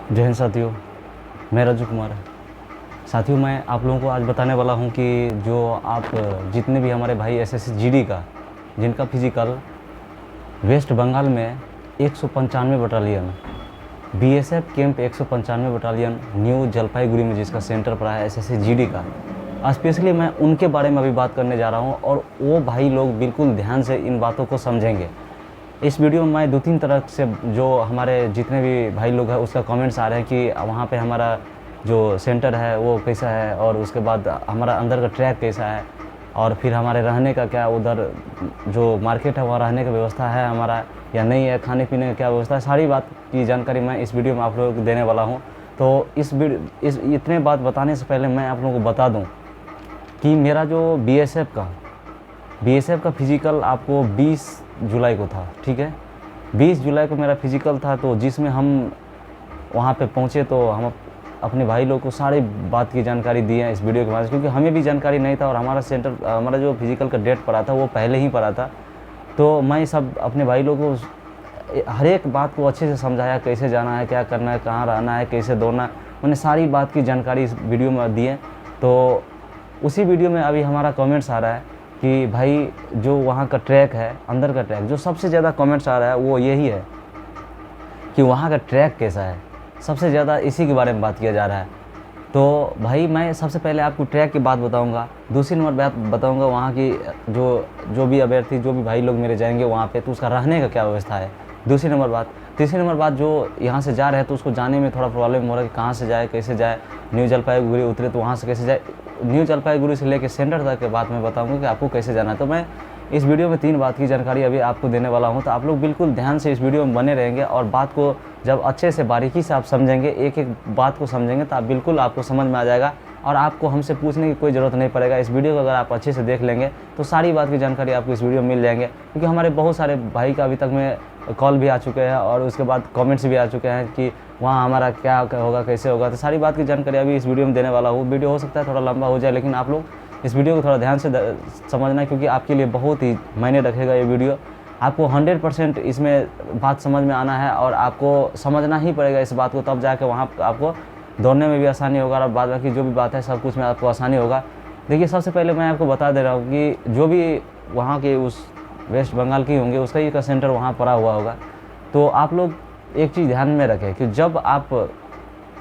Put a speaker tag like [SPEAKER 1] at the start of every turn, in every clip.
[SPEAKER 1] जय हिंद साथियों, मैं राजू कुमार। साथियों, मैं आप लोगों को आज बताने वाला हूं कि जो आप जितने भी हमारे भाई एसएससी जीडी का जिनका फिजिकल वेस्ट बंगाल में 195 battalion BSF camp 195 battalion new Jalpaiguri में जिसका सेंटर पड़ा है एसएससी जीडी का, स्पेशली मैं उनके बारे में अभी बात करने जा रहा हूं और वो भाई लोग बिल्कुल ध्यान से इन बातों को समझेंगे। इस वीडियो में मैं 2-3 तरह से जो हमारे जितने भी भाई लोग हैं उसका कमेंट्स आ रहे हैं कि वहाँ पे हमारा जो सेंटर है वो कैसा है और उसके बाद हमारा अंदर का ट्रैक कैसा है और फिर हमारे रहने का क्या, उधर जो मार्केट है वहाँ रहने का व्यवस्था है हमारा या नहीं है, खाने पीने का क्या व्यवस्था है, सारी बात की जानकारी मैं इस वीडियो में आप लोगों को देने वाला हूँ। तो इस इतने बात बताने से पहले मैं आप लोगों को बता दूँ कि मेरा जो बीएसएफ का फिजिकल आपको 20 जुलाई को था, ठीक है। 20 जुलाई को मेरा फिजिकल था, तो जिसमें हम वहाँ पे पहुँचे तो हम अपने भाई लोग को सारी बात की जानकारी दी है इस वीडियो के माध्यम से, क्योंकि हमें भी जानकारी नहीं था और हमारा जो फिजिकल का डेट पड़ा था वो पहले ही पड़ा था। तो मैं सब अपने भाई लोग को हर एक बात को अच्छे से समझाया, कैसे जाना है, क्या करना है, कहाँ रहना है, कैसे दौड़ना है, मैंने सारी बात की जानकारी इस वीडियो में दी है। तो उसी वीडियो में अभी हमारा कमेंट्स आ रहा है कि भाई जो वहाँ का ट्रैक है, अंदर का ट्रैक, जो सबसे ज़्यादा कमेंट्स आ रहा है वो यही है कि वहाँ का ट्रैक कैसा है, सबसे ज़्यादा इसी के बारे में बात किया जा रहा है। तो भाई मैं सबसे पहले आपको ट्रैक की बात बताऊंगा, दूसरी नंबर बात बताऊंगा वहाँ की जो भी अभ्यर्थी, जो भी भाई लोग मेरे जाएंगे वहाँ पे, तो उसका रहने का क्या व्यवस्था है, दूसरी नंबर बात। तीसरी नंबर बात, जो यहाँ से जा रहे हैं तो उसको जाने में थोड़ा प्रॉब्लम हो रहा है कि कहाँ से जाए, कैसे जाए, न्यू जलपाईगुड़ी उतरे तो वहाँ से कैसे जाए, न्यू जलपाईगुड़ी से लेकर सेंटर तक के बात मैं बताऊँगा कि आपको कैसे जाना है। तो मैं इस वीडियो में 3 बात की जानकारी अभी आपको देने वाला हूँ, तो आप लोग बिल्कुल ध्यान से इस वीडियो में बने रहेंगे और बात को जब अच्छे से बारीकी से आप समझेंगे, एक एक बात को समझेंगे, तो आप बिल्कुल आपको समझ में आ जाएगा और आपको हमसे पूछने की कोई ज़रूरत नहीं पड़ेगा। इस वीडियो को अगर आप अच्छे से देख लेंगे तो सारी बात की जानकारी आपको इस वीडियो में मिल जाएंगे, क्योंकि हमारे बहुत सारे भाई का अभी तक में कॉल भी आ चुके हैं और उसके बाद कमेंट्स भी आ चुके हैं कि वहाँ हमारा क्या होगा, कैसे होगा। तो सारी बात की जानकारी अभी इस वीडियो में देने वाला हूँ। वीडियो हो सकता है थोड़ा लंबा हो जाए, लेकिन आप लोग इस वीडियो को थोड़ा ध्यान से समझना, क्योंकि आपके लिए बहुत ही मायने रखेगा ये वीडियो। आपको 100% इसमें बात समझ में आना है और आपको समझना ही पड़ेगा इस बात को, तब जाके वहाँ आपको दौड़ने में भी आसानी होगा और बाद बाकी जो भी बात है सब कुछ में आपको आसानी होगा। देखिए, सबसे पहले मैं आपको बता दे रहा हूँ कि जो भी वहाँ के उस वेस्ट बंगाल की होंगे उसका ही का सेंटर वहाँ पड़ा हुआ होगा। तो आप लोग एक चीज़ ध्यान में रखें कि जब आप,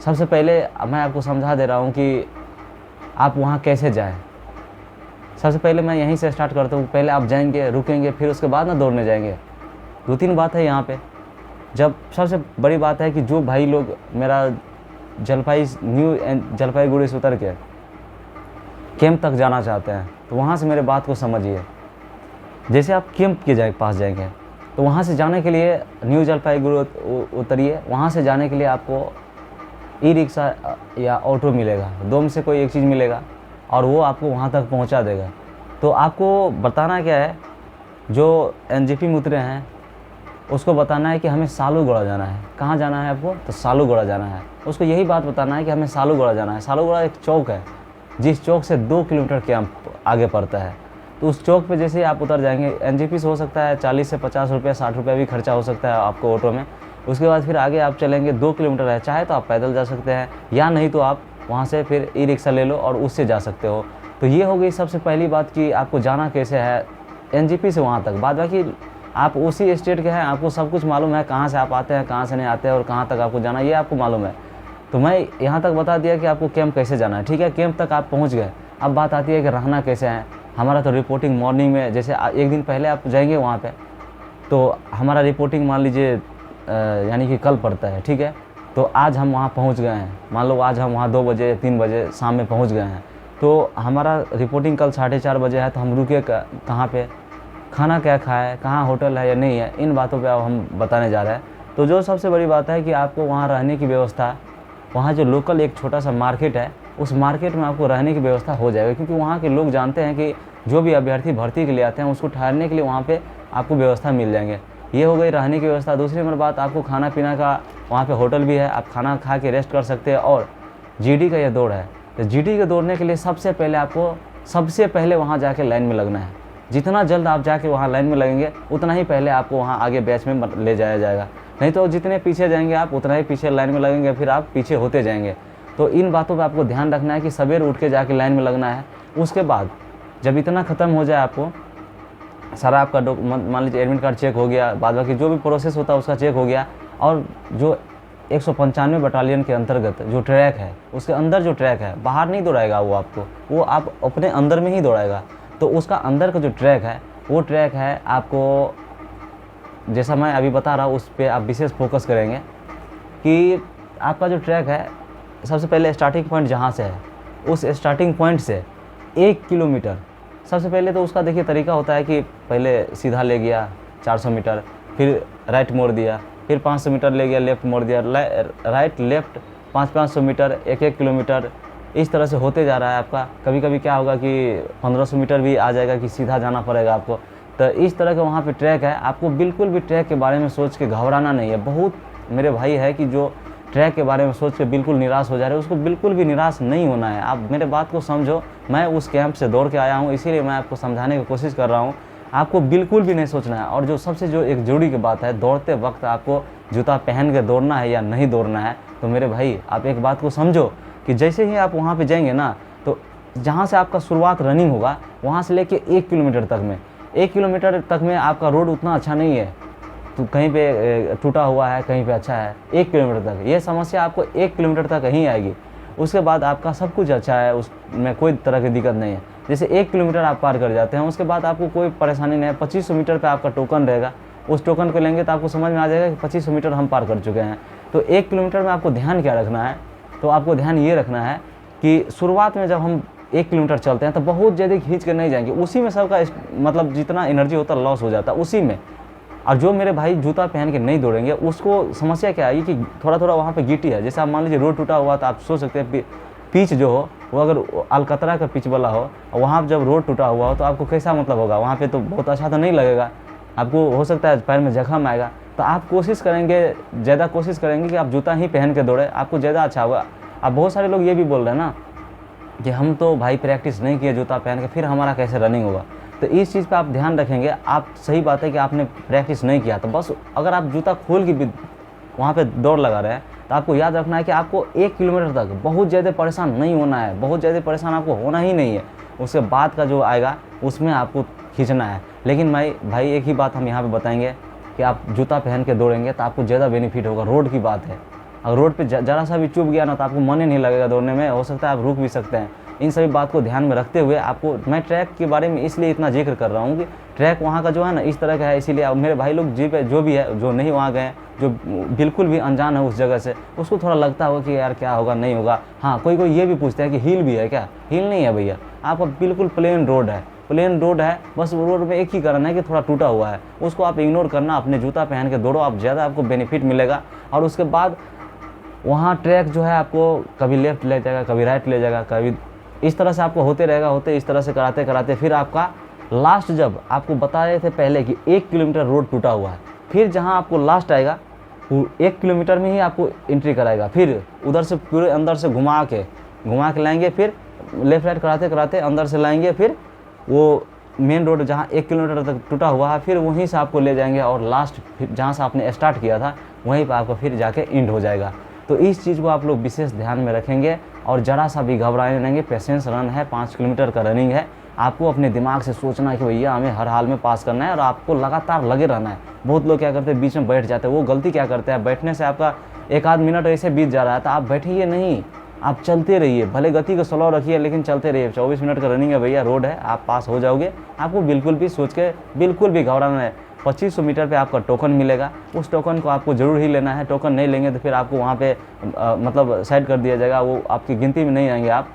[SPEAKER 1] सबसे पहले मैं आपको समझा दे रहा हूँ कि आप वहाँ कैसे जाएँ। सबसे पहले मैं यहीं से स्टार्ट करता हूँ। पहले आप जाएंगे, रुकेंगे, फिर उसके बाद ना दौड़ने जाएंगे। 2-3 बात है यहाँ पे। जब सबसे बड़ी बात है कि जो भाई लोग मेरा न्यू जलपाईगुड़ी से उतर के कैंप तक जाना चाहते हैं, तो वहाँ से मेरे बात को समझिए। जैसे आप कैंप के पास जाएंगे तो वहाँ से जाने के लिए न्यू जलपाईगुड़ी उतरिए। वहाँ से जाने के लिए आपको ई-रिक्शा या ऑटो मिलेगा, 2 में से कोई एक चीज़ मिलेगा और वो आपको वहाँ तक पहुँचा देगा। तो आपको बताना क्या है, जो एनजेपी में उतरे हैं उसको बताना है कि हमें सालूगढ़ा जाना है। कहाँ जाना है आपको? तो सालूगढ़ा जाना है। उसको यही बात बताना है कि हमें सालूगढ़ा जाना है। सालूगढ़ा एक चौक है, जिस चौक से 2 किलोमीटर कैंप आगे पड़ता है। तो उस चौक पे जैसे ही आप उतर जाएंगे, एनजेपी से हो सकता है 40 से 50 रुपये, 60 रुपये भी खर्चा हो सकता है आपको ऑटो में। उसके बाद फिर आगे आप चलेंगे, 2 किलोमीटर है, चाहे तो आप पैदल जा सकते हैं या नहीं तो आप वहाँ से फिर ई-रिक्शा ले लो और उससे जा सकते हो। तो ये हो गई सबसे पहली बात कि आपको जाना कैसे है एनजेपी से वहाँ तक। बाद बाकी आप उसी स्टेट के हैं, आपको सब कुछ मालूम है, कहाँ से आप आते हैं, कहाँ से नहीं आते हैं और कहाँ तक आपको जाना है, ये आपको मालूम है। तो मैं यहाँ तक बता दिया कि आपको कैंप कैसे जाना है, ठीक है। कैंप तक आप पहुँच गए, अब बात आती है कि रहना कैसे है। हमारा तो रिपोर्टिंग मॉर्निंग में, जैसे एक दिन पहले आप जाएंगे वहाँ पे, तो हमारा रिपोर्टिंग मान लीजिए यानी कि कल पड़ता है, ठीक है। तो आज हम वहाँ पहुँच गए हैं, मान लो आज हम वहाँ 2 बजे 3 बजे शाम में पहुँच गए हैं, तो हमारा रिपोर्टिंग कल 4:30 बजे है। तो हम रुके कहाँ पे, खाना क्या खाए, कहाँ होटल है या नहीं है, इन बातों पे अब हम बताने जा रहे हैं। तो जो सबसे बड़ी बात है कि आपको वहाँ रहने की व्यवस्था, वहाँ जो लोकल एक छोटा सा मार्केट है, उस मार्केट में आपको रहने की व्यवस्था हो जाएगा, क्योंकि वहाँ के लोग जानते हैं कि जो भी अभ्यर्थी भर्ती के लिए आते हैं उसको ठहरने के लिए वहाँ पे आपको व्यवस्था मिल जाएंगे। ये हो गई रहने की व्यवस्था। दूसरी नंबर बात, आपको खाना पीना का वहाँ पे होटल भी है, आप खाना खा के रेस्ट कर सकते हैं। और जीडी का ये दौड़ है, तो जीडी के दौड़ने के लिए सबसे पहले आपको वहाँ जाके लाइन में लगना है। जितना जल्द आप जाके वहाँ लाइन में लगेंगे उतना ही पहले आपको वहाँ आगे बैच में ले जाया जाएगा। नहीं तो जितने पीछे जाएंगे आप उतना ही पीछे लाइन में लगेंगे, फिर आप पीछे होते जाएंगे। तो इन बातों पे आपको ध्यान रखना है कि सवेरे उठ के जाके लाइन में लगना है। उसके बाद जब इतना ख़त्म हो जाए, आपको सारा आपका मान लीजिए एडमिट कार्ड चेक हो गया, बाद बाकी जो भी प्रोसेस होता है उसका चेक हो गया, और जो 195 बटालियन के अंतर्गत जो ट्रैक है, उसके अंदर जो ट्रैक है, बाहर नहीं दौड़ाएगा वो आपको, वो आप अपने अंदर में ही दौड़ाएगा। तो उसका अंदर का जो ट्रैक है, वो ट्रैक है आपको, जैसा मैं अभी बता रहा हूँ उस पर आप विशेष फोकस करेंगे कि आपका जो ट्रैक है, सबसे पहले स्टार्टिंग पॉइंट जहाँ से है, उस स्टार्टिंग पॉइंट से 1 किलोमीटर, सबसे पहले तो उसका देखिए तरीका होता है कि पहले सीधा ले गया 400 मीटर, फिर राइट मोड़ दिया, फिर 500 मीटर ले गया लेफ़्ट मोड़ दिया, राइट लेफ़्ट 500 मीटर, 1 किलोमीटर, इस तरह से होते जा रहा है आपका। कभी कभी क्या होगा कि 1500 मीटर भी आ जाएगा कि सीधा जाना पड़ेगा आपको। तो इस तरह का वहाँ पे ट्रैक है। आपको बिल्कुल भी ट्रैक के बारे में सोच के घबराना नहीं है। बहुत मेरे भाई है कि जो ट्रैक के बारे में सोच के बिल्कुल निराश हो जा रहे हैं, उसको बिल्कुल भी निराश नहीं होना है। आप मेरे बात को समझो, मैं उस कैंप से दौड़ के आया हूँ, इसीलिए मैं आपको समझाने की कोशिश कर रहा हूँ। आपको बिल्कुल भी नहीं सोचना है। और जो सबसे जो एक जरूरी की बात है, दौड़ते वक्त आपको जूता पहन के दौड़ना है या नहीं दौड़ना है। तो मेरे भाई आप एक बात को समझो कि जैसे ही आप वहाँ पे जाएंगे ना, तो जहाँ से आपका शुरुआत रनिंग होगा, वहाँ से लेके 1 किलोमीटर तक में, 1 किलोमीटर तक में आपका रोड उतना अच्छा नहीं है, तो कहीं पे टूटा हुआ है, कहीं पे अच्छा है। 1 किलोमीटर तक ये समस्या आपको 1 किलोमीटर तक ही आएगी। उसके बाद आपका सब कुछ अच्छा है, उसमें कोई तरह की दिक्कत नहीं है। जैसे 1 किलोमीटर आप पार कर जाते हैं, उसके बाद आपको कोई परेशानी नहीं है। 2500 मीटर पे आपका टोकन रहेगा, उस टोकन को लेंगे तो आपको समझ में आ जाएगा कि 2500 मीटर हम पार कर चुके हैं। तो 1 किलोमीटर में आपको ध्यान क्या रखना है, तो आपको ध्यान ये रखना है कि शुरुआत में जब हम 1 किलोमीटर चलते हैं तो बहुत ज़्यादा खींच के नहीं जाएंगे, उसी में सबका मतलब जितना एनर्जी होता है लॉस हो जाता है उसी में। और जो मेरे भाई जूता पहन के नहीं दौड़ेंगे, उसको समस्या क्या है कि थोड़ा थोड़ा वहाँ पे गिट्टी है। जैसे आप मान लीजिए रोड टूटा हुआ, तो आप सोच सकते हैं पिच जो हो वो अगर अलकतरा का पिच वाला हो, वहाँ पर जब रोड टूटा हुआ हो तो आपको कैसा मतलब होगा, वहाँ पे तो बहुत अच्छा तो नहीं लगेगा, आपको हो सकता है पैर में जख्म आएगा। तो आप कोशिश करेंगे, ज़्यादा कोशिश करेंगे कि आप जूता ही पहन के दौड़े, आपको ज़्यादा अच्छा होगा। अब बहुत सारे लोग ये भी बोल रहे हैं ना कि हम तो भाई प्रैक्टिस नहीं किए जूता पहन के, फिर हमारा कैसे रनिंग होगा। तो इस चीज़ पे आप ध्यान रखेंगे। आप सही बात है कि आपने प्रैक्टिस नहीं किया, तो बस अगर आप जूता खोल के भी वहाँ पे दौड़ लगा रहे हैं, तो आपको याद रखना है कि आपको 1 किलोमीटर तक बहुत ज़्यादा परेशान नहीं होना है, बहुत ज़्यादा परेशान आपको होना ही नहीं है। उसके बाद का जो आएगा उसमें आपको खींचना है। लेकिन भाई एक ही बात हम यहाँ पर बताएंगे कि आप जूता पहन के दौड़ेंगे तो आपको ज़्यादा बेनिफिट होगा। रोड की बात है, अगर रोड पे ज़रा सा भी चुभ गया ना तो आपको मन ही नहीं लगेगा दौड़ने में, हो सकता है आप रुक भी सकते हैं। इन सभी बात को ध्यान में रखते हुए आपको मैं ट्रैक के बारे में इसलिए इतना जिक्र कर रहा हूँ कि ट्रैक वहाँ का जो है ना इस तरह का है, इसीलिए अब मेरे भाई लोग जो भी है, जो नहीं वहाँ गए, जो बिल्कुल भी अनजान है उस जगह से, उसको थोड़ा लगता होगा कि यार क्या होगा नहीं होगा। हाँ, कोई ये भी पूछता है कि हिल भी है क्या, हिल नहीं है भैया, आपका बिल्कुल प्लेन रोड है, प्लेन रोड है। बस रोड में एक ही कारण है कि थोड़ा टूटा हुआ है, उसको आप इग्नोर करना, अपने जूता पहन के दौड़ो, आप ज़्यादा आपको बेनिफिट मिलेगा। और उसके बाद वहाँ ट्रैक जो है आपको कभी लेफ्ट ले जाएगा, कभी राइट ले जाएगा, कभी इस तरह से आपको होते रहेगा, इस तरह से कराते कराते फिर आपका लास्ट, जब आपको बता रहे थे पहले कि 1 किलोमीटर रोड टूटा हुआ है, फिर जहाँ आपको लास्ट आएगा वो 1 किलोमीटर में ही आपको एंट्री कराएगा। फिर उधर से पूरे अंदर से घुमा के लाएंगे, फिर लेफ्ट राइट कराते कराते अंदर से लाएंगे, फिर वो मेन रोड जहाँ 1 किलोमीटर तक टूटा हुआ है, फिर वहीं से आपको ले जाएंगे और लास्ट जहाँ से आपने स्टार्ट किया था वहीं पर आपको फिर जाके एंड हो जाएगा। तो इस चीज़ को आप लोग विशेष ध्यान में रखेंगे और ज़रा सा भी घबराए नहीं। पेशेंस रन है, 5 किलोमीटर का रनिंग है। आपको अपने दिमाग से सोचना है कि भैया हमें हर हाल में पास करना है और आपको लगातार लगे रहना है। बहुत लोग क्या करते हैं, बीच में बैठ जाते हैं। वो गलती क्या करते हैं, बैठने से आपका 1 आध मिनट ऐसे बीत जा रहा है, तो आप बैठिए नहीं, आप चलते रहिए। भले गति को स्लो रखिए लेकिन चलते रहिए। 24 मिनट का रनिंग है भैया, रोड है, आप पास हो जाओगे। आपको बिल्कुल भी सोच के बिल्कुल भी घबराना है। 2500 मीटर पे आपका टोकन मिलेगा, उस टोकन को आपको ज़रूर ही लेना है। टोकन नहीं लेंगे तो फिर आपको वहाँ पे मतलब साइड कर दिया जाएगा, वो आपकी गिनती में नहीं आएंगे आप।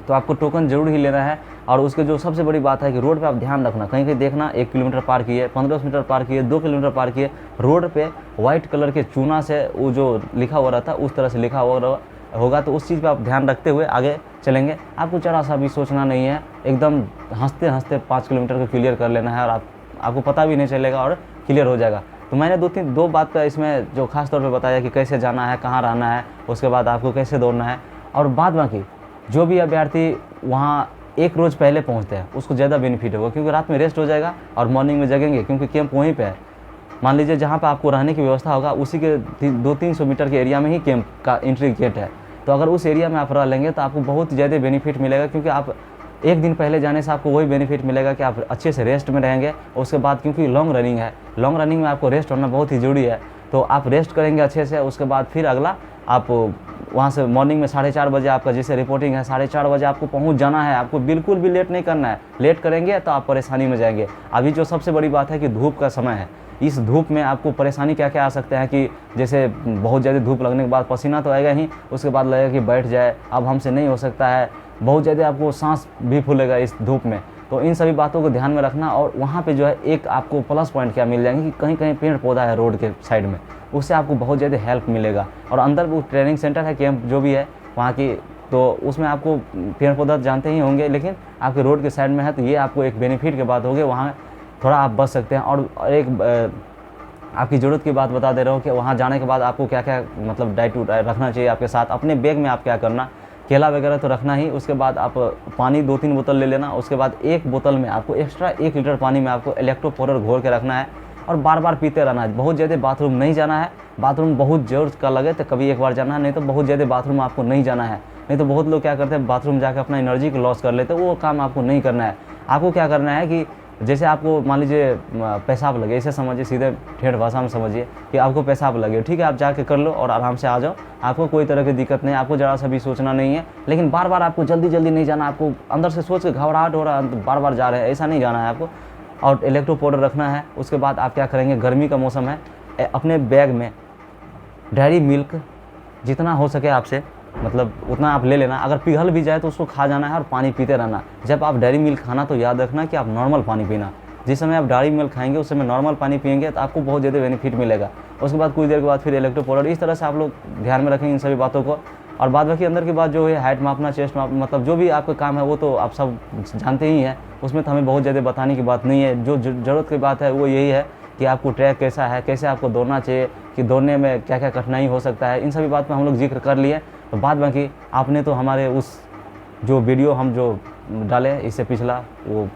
[SPEAKER 1] तो आपको टोकन ज़रूर ही लेना है। और उसके जो सबसे बड़ी बात है कि रोड पे आप ध्यान रखना, कहीं कहीं देखना 1 किलोमीटर पार किए, 1500 मीटर पार किए, 2 किलोमीटर पार किए, रोड पे वाइट कलर के चूना से वो जो लिखा हुआ रहता है उस तरह से लिखा हुआ होगा। तो उस चीज़ पे आप ध्यान रखते हुए आगे चलेंगे। आपको जरा सा भी सोचना नहीं है, एकदम हंसते हंसते 5 किलोमीटर को क्लियर कर लेना है और आपको पता भी नहीं चलेगा और क्लियर हो जाएगा। तो मैंने दो बात का इसमें जो खास तौर पे बताया कि कैसे जाना है, कहाँ रहना है, उसके बाद आपको कैसे दौड़ना है। और बाद बाकी जो भी अभ्यर्थी वहाँ एक रोज़ पहले पहुँचते हैं उसको ज़्यादा बेनिफिट होगा, क्योंकि रात में रेस्ट हो जाएगा और मॉर्निंग में जगेंगे, क्योंकि कैंप वहीं पे है। मान लीजिए जहाँ पे आपको रहने की व्यवस्था होगा उसी के 200-300 मीटर के एरिया में ही कैंप का एंट्री गेट है। तो अगर उस एरिया में आप रह लेंगे तो आपको बहुत ज़्यादा बेनिफिट मिलेगा, क्योंकि आप एक दिन पहले जाने से आपको वही बेनिफिट मिलेगा कि आप अच्छे से रेस्ट में रहेंगे। और उसके बाद क्योंकि लॉन्ग रनिंग है, लॉन्ग रनिंग में आपको रेस्ट होना बहुत ही ज़रूरी है, तो आप रेस्ट करेंगे अच्छे से। उसके बाद फिर अगला आप वहाँ से मॉर्निंग में 4:30 बजे आपका जैसे रिपोर्टिंग है, 4:30 बजे आपको पहुँच जाना है। आपको बिल्कुल भी लेट नहीं करना है, लेट करेंगे तो आप परेशानी में जाएंगे। अभी जो सबसे बड़ी बात है कि धूप का समय है, इस धूप में आपको परेशानी क्या क्या आ सकते हैं कि जैसे बहुत ज़्यादा धूप लगने के बाद पसीना तो आएगा ही, उसके बाद लगेगा कि बैठ जाए, अब हमसे नहीं हो सकता है, बहुत ज़्यादा आपको सांस भी फूलेगा इस धूप में। तो इन सभी बातों को ध्यान में रखना। और वहाँ पे जो है एक आपको प्लस पॉइंट क्या मिल जाएंगे कि कहीं कहीं पेड़ पौधा है रोड के साइड में, उससे आपको बहुत ज़्यादा हेल्प मिलेगा। और अंदर वो ट्रेनिंग सेंटर है, कैंप जो भी है वहाँ की, तो उसमें आपको पेड़ पौधा जानते ही होंगे, लेकिन आपके रोड के साइड में है, तो ये आपको एक बेनिफिट की बात होगी, वहाँ थोड़ा आप बच सकते हैं। और एक आपकी ज़रूरत की बात बता दे रहा हूँ कि वहाँ जाने के बाद आपको क्या क्या मतलब डाइट रखना चाहिए आपके साथ। अपने बैग में आप क्या करना, केला वगैरह तो रखना ही, उसके बाद आप पानी 2-3 बोतल ले लेना। उसके बाद एक बोतल में आपको एक्स्ट्रा 1 लीटर पानी में आपको इलेक्ट्रो पाउडर घोल के रखना है और बार बार पीते रहना है। बहुत ज़्यादा बाथरूम नहीं जाना है, बाथरूम बहुत ज़रूरत का लगे तो कभी एक बार जाना है, नहीं तो बहुत ज़्यादा बाथरूम आपको नहीं जाना है। नहीं तो बहुत लोग क्या करते हैं, बाथरूम जाकर अपना एनर्जी को लॉस कर लेते हैं, वो काम आपको नहीं करना है। आपको क्या करना है कि जैसे आपको मान लीजिए पेशाब लगे, ऐसे समझिए, सीधे ठेठ भाषा में समझिए कि आपको पेशाब लगे, ठीक है, आप जाके कर लो और आराम से आ जाओ, आपको कोई तरह की दिक्कत नहीं, आपको ज़रा सा भी सोचना नहीं है। लेकिन बार बार आपको जल्दी जल्दी नहीं जाना, आपको अंदर से सोच के घबराहट हो रहा है, बार बार जा रहे हैं, ऐसा नहीं जाना है आपको। और इलेक्ट्रो पाउडर रखना है। उसके बाद आप क्या करेंगे, गर्मी का मौसम है, अपने बैग में डेयरी मिल्क जितना हो सके आपसे मतलब उतना आप ले लेना। अगर पिघल भी जाए तो उसको खा जाना है और पानी पीते रहना। जब आप डेयरी मिल्क खाना तो याद रखना कि आप नॉर्मल पानी पीना। जिस समय आप डेयरी मिल्क खाएंगे उस समय नॉर्मल पानी पिएंगे तो आपको बहुत ज़्यादा बेनिफिट मिलेगा। उसके बाद कुछ देर के बाद फिर इलेक्ट्रो पाउडर। इस तरह से आप लोग ध्यान में रखेंगे इन सभी बातों को। और बाद बाकी अंदर की बात जो है, हाइट मापना, चेस्ट माप, मतलब जो भी आपका काम है वो तो आप सब जानते ही हैं, उसमें तो हमें बहुत ज़्यादा बताने की बात नहीं है। जो ज़रूरत की बात है वो यही है कि आपको ट्रैक कैसा है, कैसे आपको दौड़ना चाहिए, कि दौड़ने में क्या क्या कठिनाई हो सकता है, इन सभी बात पर हम लोग जिक्र कर लिए। तो बाद बाकी आपने तो हमारे उस जो वीडियो हम जो डाले इससे पिछला वो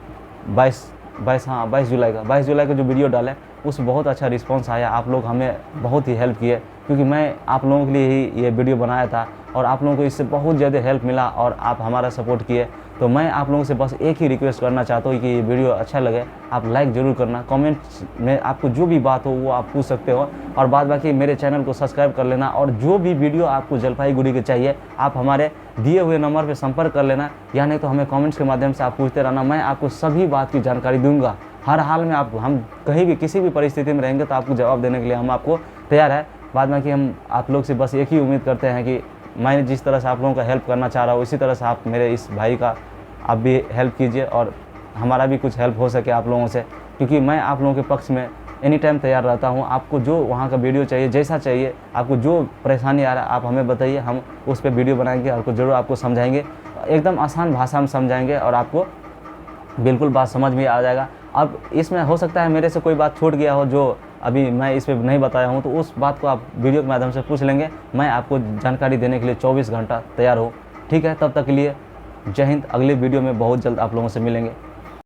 [SPEAKER 1] 22 जुलाई का जो वीडियो डाले उस बहुत अच्छा रिस्पांस आया। आप लोग हमें बहुत ही हेल्प किए, क्योंकि मैं आप लोगों के लिए ही ये वीडियो बनाया था और आप लोगों को इससे बहुत ज़्यादा हेल्प मिला और आप हमारा सपोर्ट किए। तो मैं आप लोगों से बस एक ही रिक्वेस्ट करना चाहता हूँ कि ये वीडियो अच्छा लगे आप लाइक ज़रूर करना, कमेंट्स में आपको जो भी बात हो वो आप पूछ सकते हो, और बाद बाकी मेरे चैनल को सब्सक्राइब कर लेना। और जो भी वीडियो आपको जलपाईगुड़ी के चाहिए आप हमारे दिए हुए नंबर पर संपर्क कर लेना, या नहीं तो हमें कमेंट्स के माध्यम से आप पूछते रहना। मैं आपको सभी बात की जानकारी दूंगा हर हाल में। आपको हम कहीं भी किसी भी परिस्थिति में रहेंगे तो आपको जवाब देने के लिए हम आपको तैयार है। बाद में कि हम आप लोग से बस एक ही उम्मीद करते हैं कि मैं जिस तरह से आप लोगों का हेल्प करना चाह रहा हूँ उसी तरह से आप मेरे इस भाई का आप भी हेल्प कीजिए और हमारा भी कुछ हेल्प हो सके आप लोगों से, क्योंकि मैं आप लोगों के पक्ष में एनी टाइम तैयार रहता हूँ। आपको जो वहाँ का वीडियो चाहिए, जैसा चाहिए, आपको जो परेशानी आ रहा है आप हमें बताइए, हम उस पर वीडियो बनाएंगे और ज़रूर आपको समझाएंगे, एकदम आसान भाषा में समझाएंगे और आपको बिल्कुल बात समझ में आ जाएगा। अब इसमें हो सकता है मेरे से कोई बात छूट गया हो जो अभी मैं इस पर नहीं बताया हूँ, तो उस बात को आप वीडियो के माध्यम से पूछ लेंगे। मैं आपको जानकारी देने के लिए 24 घंटा तैयार हूँ। ठीक है, तब तक के लिए जय हिंद। अगले वीडियो में बहुत जल्द आप लोगों से मिलेंगे।